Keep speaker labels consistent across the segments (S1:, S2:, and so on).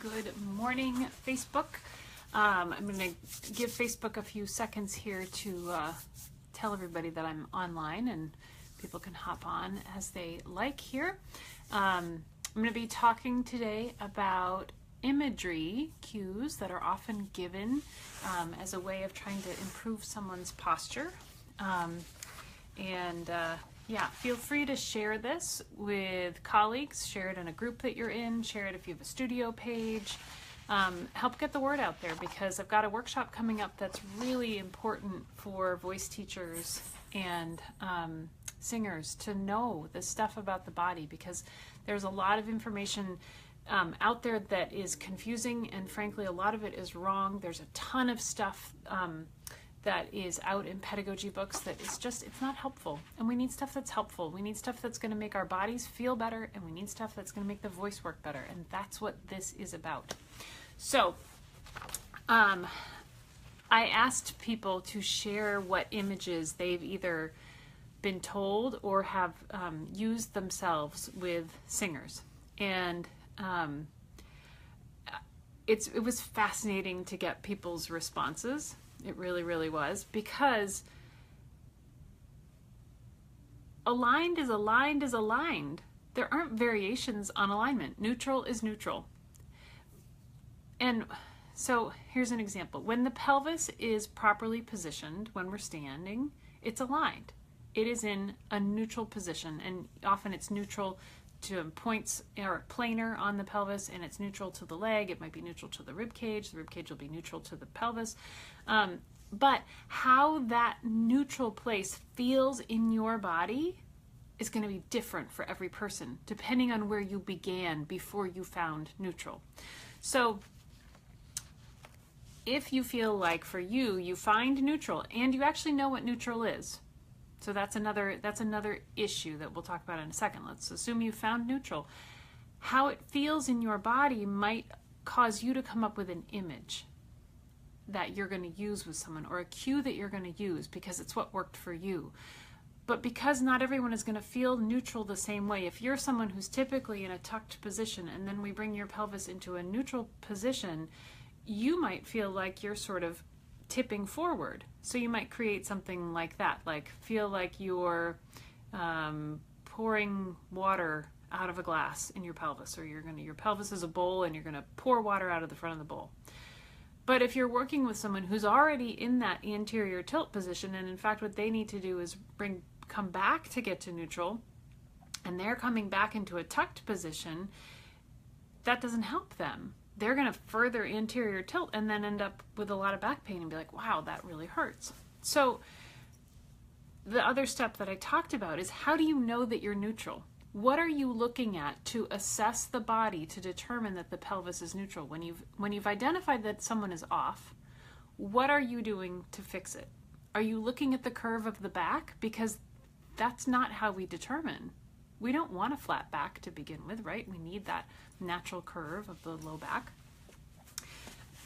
S1: Good morning, Facebook. I'm going to give Facebook a few seconds here to tell everybody that I'm online and people can hop on as they like here. I'm going to be talking today about imagery cues that are often given as a way of trying to improve someone's posture. Yeah, feel free to share this with colleagues, share it in a group that you're in, share it if you have a studio page. Help get the word out there, because I've got a workshop coming up that's really important for voice teachers and singers to know the stuff about the body, because there's a lot of information out there that is confusing, and frankly a lot of it is wrong. There's a ton of stuff that is out in pedagogy books that is just, it's not helpful. And we need stuff that's helpful. We need stuff that's going to make our bodies feel better, and we need stuff that's going to make the voice work better. And that's what this is about. So I asked people to share what images they've either been told or have used themselves with singers. And it was fascinating to get people's responses. It really, really was, because aligned is aligned is aligned. There aren't variations on alignment. Neutral is neutral. And so here's an example. When the pelvis is properly positioned, when we're standing, it's aligned. It is in a neutral position, and often it's neutral to points or planar on the pelvis, and it's neutral to the leg. It might be neutral to the rib cage. The rib cage will be neutral to the pelvis. But how that neutral place feels in your body is going to be different for every person, depending on where you began before you found neutral. So if you feel like for you, you find neutral and you actually know what neutral is. So that's another issue that we'll talk about in a second. Let's assume you found neutral. How it feels in your body might cause you to come up with an image that you're going to use with someone, or a cue that you're going to use because it's what worked for you. But because not everyone is going to feel neutral the same way, if you're someone who's typically in a tucked position and then we bring your pelvis into a neutral position, you might feel like you're sort of tipping forward. So you might create something like that, like feel like you're pouring water out of a glass in your pelvis, or your pelvis is a bowl and you're going to pour water out of the front of the bowl. But if you're working with someone who's already in that anterior tilt position, and in fact what they need to do is come back to get to neutral, and they're coming back into a tucked position, that doesn't help them. They're going to further anterior tilt and then end up with a lot of back pain and be like, wow, that really hurts. So the other step that I talked about is, how do you know that you're neutral? What are you looking at to assess the body to determine that the pelvis is neutral? When you've identified that someone is off, what are you doing to fix it? Are you looking at the curve of the back? Because that's not how we determine. We don't want a flat back to begin with, right? We need that natural curve of the low back.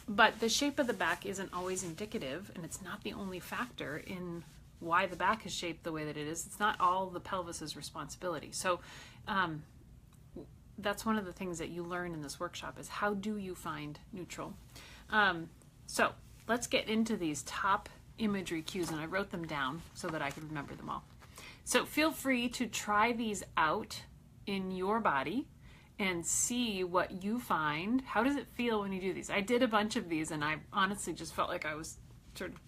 S1: But the shape of the back isn't always indicative, and it's not the only factor in why the back is shaped the way that it is. It's not all the pelvis's responsibility. So that's one of the things that you learn in this workshop, is how do you find neutral? So let's get into these top imagery cues, and I wrote them down so that I could remember them all. So feel free to try these out in your body and see what you find. How does it feel when you do these? I did a bunch of these, and I honestly just felt like I was sort of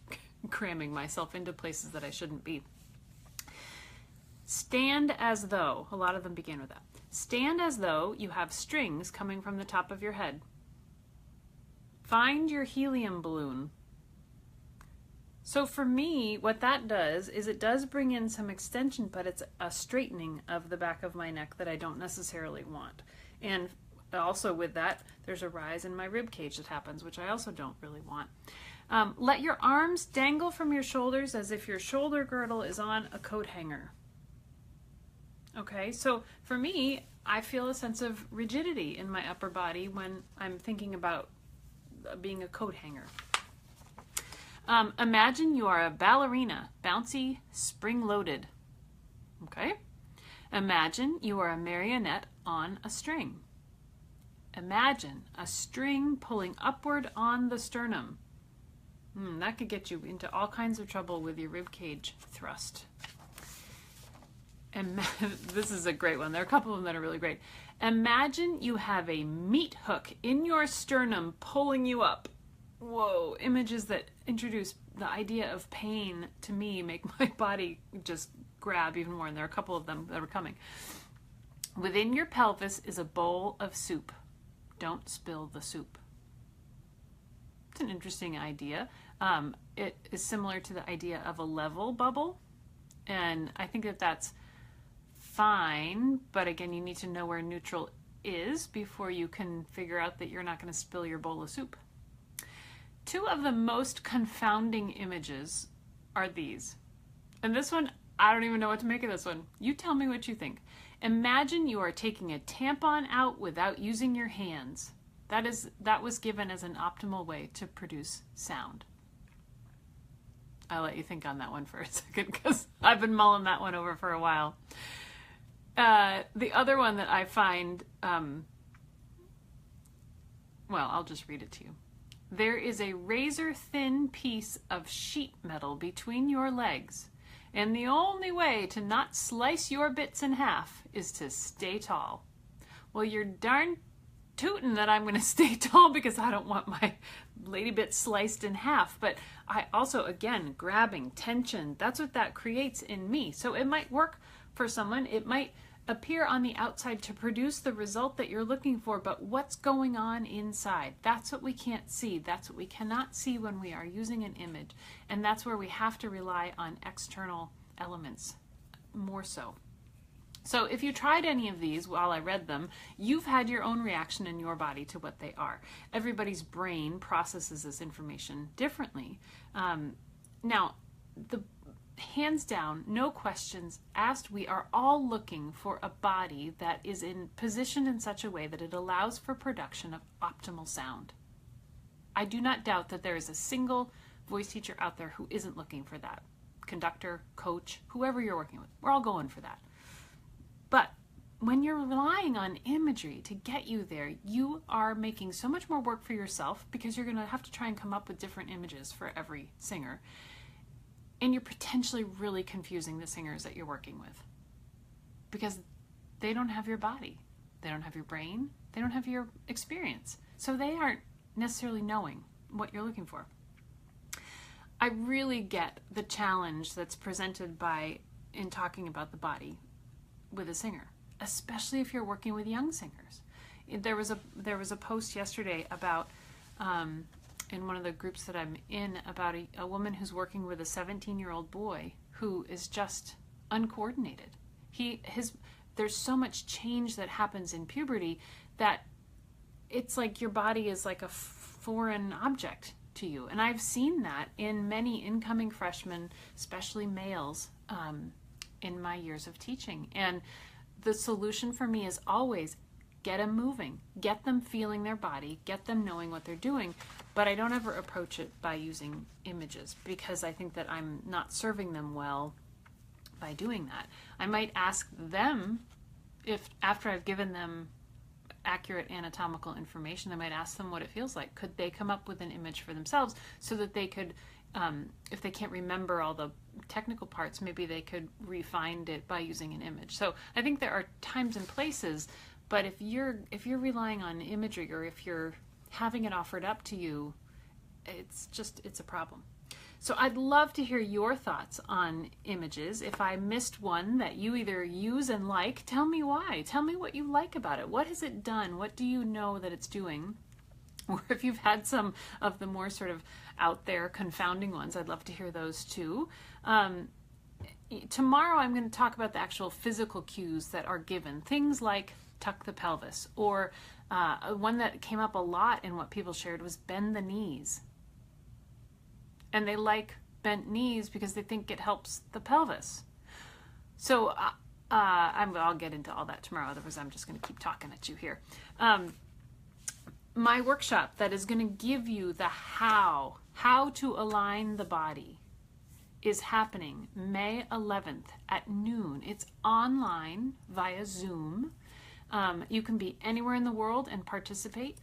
S1: cramming myself into places that I shouldn't be. Stand as though, a lot of them begin with that. Stand as though you have strings coming from the top of your head. Find your helium balloon. So for me, what that does is it does bring in some extension, but it's a straightening of the back of my neck that I don't necessarily want. And also with that, there's a rise in my rib cage that happens, which I also don't really want. Let your arms dangle from your shoulders as if your shoulder girdle is on a coat hanger. Okay, so for me, I feel a sense of rigidity in my upper body when I'm thinking about being a coat hanger. Imagine you are a ballerina, bouncy, spring-loaded. Okay? Imagine you are a marionette on a string. Imagine a string pulling upward on the sternum. That could get you into all kinds of trouble with your rib cage thrust. And this is a great one. There are a couple of them that are really great. Imagine you have a meat hook in your sternum pulling you up. Whoa, images that introduce the idea of pain to me make my body just grab even more. And there are a couple of them that are coming. Within your pelvis is a bowl of soup. Don't spill the soup. It's an interesting idea. It is similar to the idea of a level bubble. And I think that that's fine, but again, you need to know where neutral is before you can figure out that you're not going to spill your bowl of soup. Two of the most confounding images are these. And this one, I don't even know what to make of this one. You tell me what you think. Imagine you are taking a tampon out without using your hands. That was given as an optimal way to produce sound. I'll let you think on that one for a second because I've been mulling that one over for a while. The other one that I find, well, I'll just read it to you. There is a razor-thin piece of sheet metal between your legs, and the only way to not slice your bits in half is to stay tall. Well, you're darn tootin' that I'm going to stay tall because I don't want my lady bits sliced in half. But I also, again, grabbing, tension, that's what that creates in me. So it might work for someone. It might appear on the outside to produce the result that you're looking for, but what's going on inside? That's what we can't see. That's what we cannot see when we are using an image. And that's where we have to rely on external elements more so. So if you tried any of these while I read them, you've had your own reaction in your body to what they are. Everybody's brain processes this information differently. Now, hands down, no questions asked, we are all looking for a body that is positioned in such a way that it allows for production of optimal sound. I do not doubt that there is a single voice teacher out there who isn't looking for that. Conductor, coach, whoever you're working with, we're all going for that. But when you're relying on imagery to get you there, you are making so much more work for yourself because you're going to have to try and come up with different images for every singer. And you're potentially really confusing the singers that you're working with because they don't have your body. They don't have your brain. They don't have your experience. So they aren't necessarily knowing what you're looking for. I really get the challenge that's presented in talking about the body with a singer, especially if you're working with young singers. There was a post yesterday about in one of the groups that I'm in about a woman who's working with a 17-year-old boy who is just uncoordinated. There's so much change that happens in puberty that it's like your body is like a foreign object to you. And I've seen that in many incoming freshmen, especially males, in my years of teaching. And the solution for me is always get them moving, get them feeling their body, get them knowing what they're doing. But I don't ever approach it by using images because I think that I'm not serving them well by doing that. I might ask them if after I've given them accurate anatomical information, I might ask them what it feels like. Could they come up with an image for themselves so that they could, if they can't remember all the technical parts, maybe they could refine it by using an image. So I think there are times and places, but if you're relying on imagery or if you're having it offered up to you, it's a problem. So I'd love to hear your thoughts on images. If I missed one that you either use and like, tell me why. Tell me what you like about it. What has it done? What do you know that it's doing? Or if you've had some of the more sort of out there confounding ones, I'd love to hear those too. Tomorrow I'm going to talk about the actual physical cues that are given. Things like tuck the pelvis, or one that came up a lot in what people shared was bend the knees. And they like bent knees because they think it helps the pelvis. So I'll get into all that tomorrow, otherwise I'm just going to keep talking at you here. My workshop that is going to give you the how to align the body is happening May 11th at noon. It's online via Zoom. You can be anywhere in the world and participate.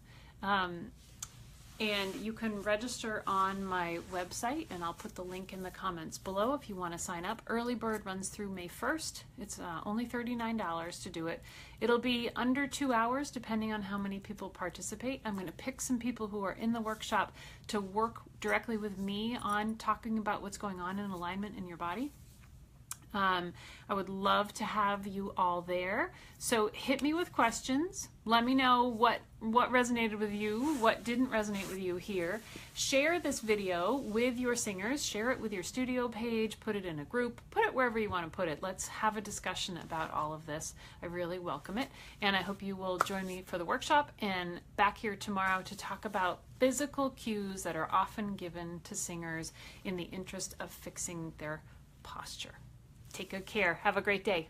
S1: And you can register on my website, and I'll put the link in the comments below if you want to sign up. Early bird runs through May 1st. It's only $39 to do it. It'll be under 2 hours depending on how many people participate. I'm going to pick some people who are in the workshop to work directly with me on talking about what's going on in alignment in your body. I would love to have you all there. So hit me with questions. Let me know what resonated with you, what didn't resonate with you here. Share this video with your singers. Share it with your studio page. Put it in a group. Put it wherever you want to put it. Let's have a discussion about all of this. I really welcome it. And I hope you will join me for the workshop and back here tomorrow to talk about physical cues that are often given to singers in the interest of fixing their posture. Take good care. Have a great day.